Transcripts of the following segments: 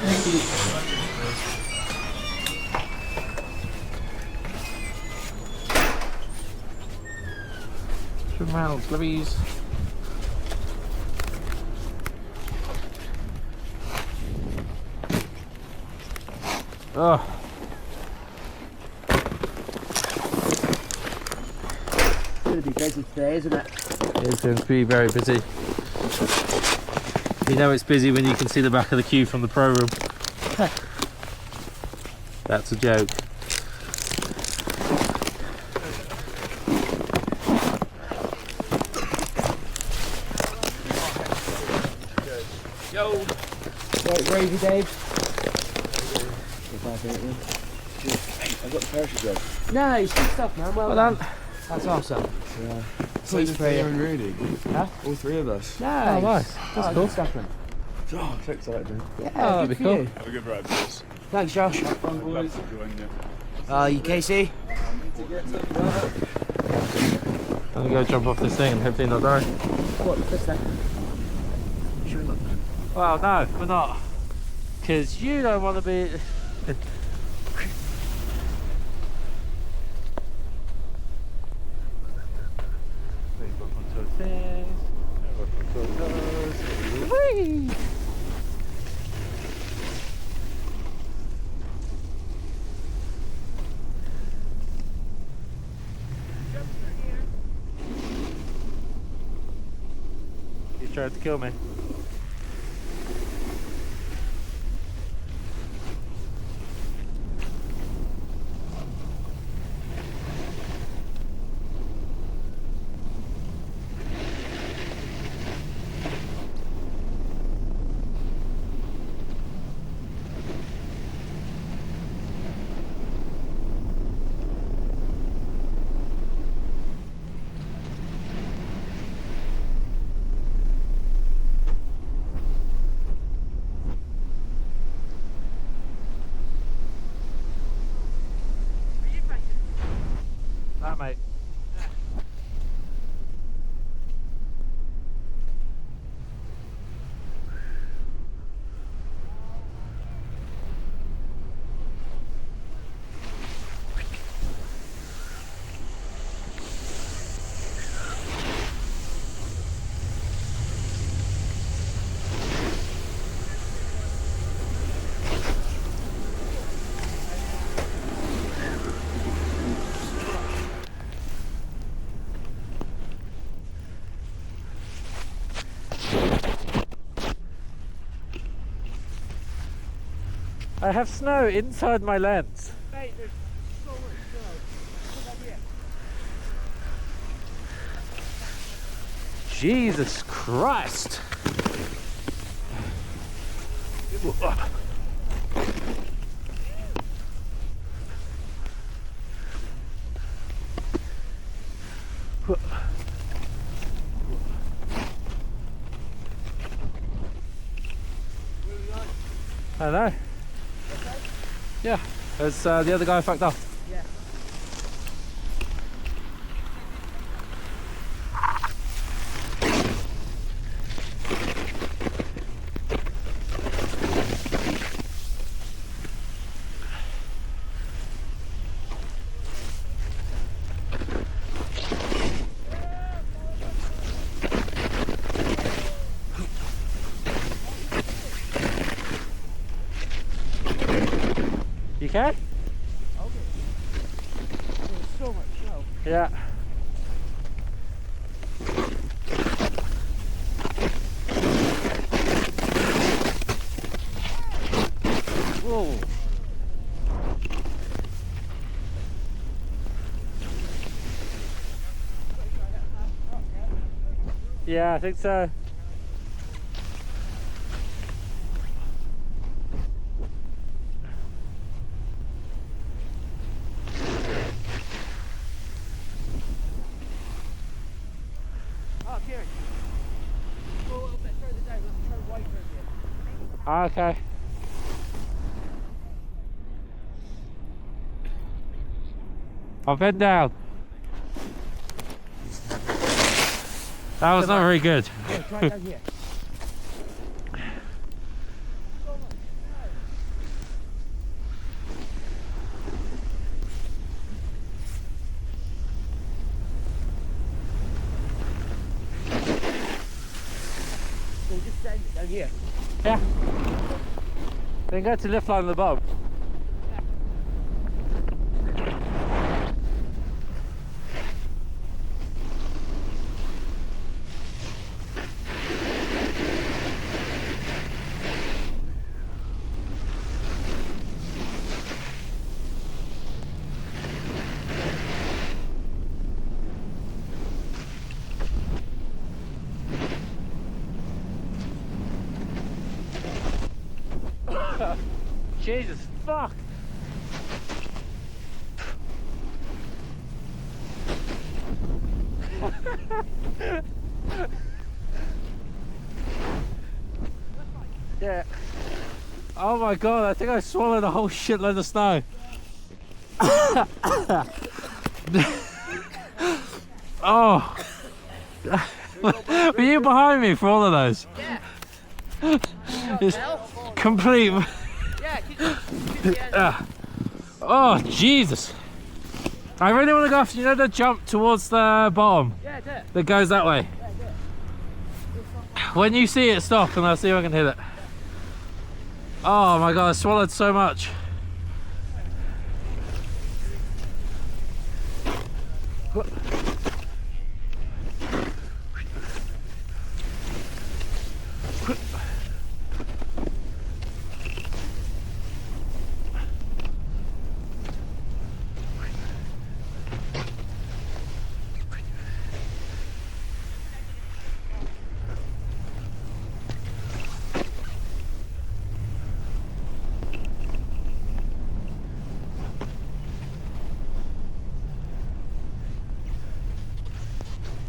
Thank you. Swim round, please. Oh. It's going to be busy today, isn't it? It's going to be very busy. You know it's busy when you can see the back of the queue from the pro room. That's a joke. Yo! Right, gravy, Dave. I've got the parachute job. Nice, good stuff, man. Well done. That's awesome. Yeah. Please pray. Really? Huh? All three of us. Nice. Oh, nice. That's cool. Good stuff, man. Oh, so excited. Yeah, Oh, that'd good be for cool. you. Have a good ride, boys. Thanks, Josh. I'd love to join you. You Casey? I'm gonna go jump off this thing and hopefully not die. What, this then? Should we look? Well, no, we're not. Because you don't want to be... Whee! You tried to kill me. That, mate. I have snow inside my lens. Mate, there's so much snow. Jesus Christ! I know. Yeah, it's the other guy fucked off. Yeah. You can? Okay. There's so much snow. Yeah. Whoa. Yeah, I think so. Oh, Kieran. Go a little bit further down. Let's turn right round here. Okay. I've been down. That was not very good. Yeah, try down here. down here. Yeah. Then go to lift line at the bottom. Jesus fuck! Yeah. Oh my god, I think I swallowed a whole shitload of snow. Oh. Were you behind me for all of those? Yeah. It's complete. Yeah, keep Oh Jesus! I really want to go after, you know, the jump towards the bottom Yeah, do it. that goes that way. Yeah, do it. When you see it, stop and I'll see if I can hit it. Oh my god, I swallowed so much.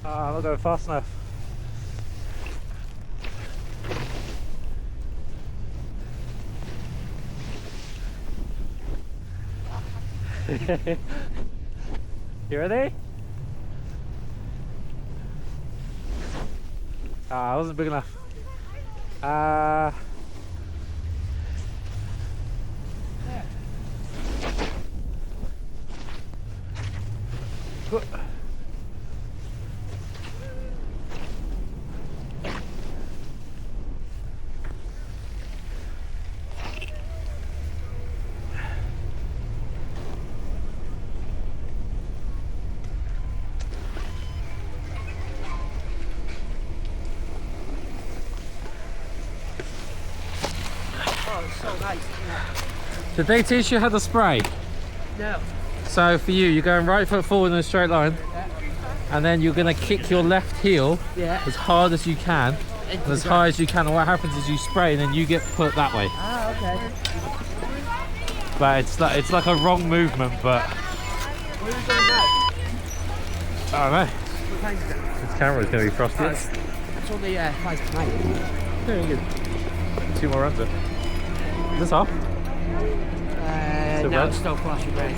I'm not going fast enough. You ready? I wasn't big enough. Oh, it's so nice. Did they teach you how to spray? No. So for you, you're going right foot forward in a straight line, and then you're going to kick your left heel Yeah. as hard as you can, and as high as you can, and what happens is you spray and then you get put that way. Ah, okay. But it's like a wrong movement, but Where are we going now? I don't know. What time is it? This camera's going to be frosty. It's only 5 to 9. Very good. 2 more runs. Is this off? No, red? it's still flashing red.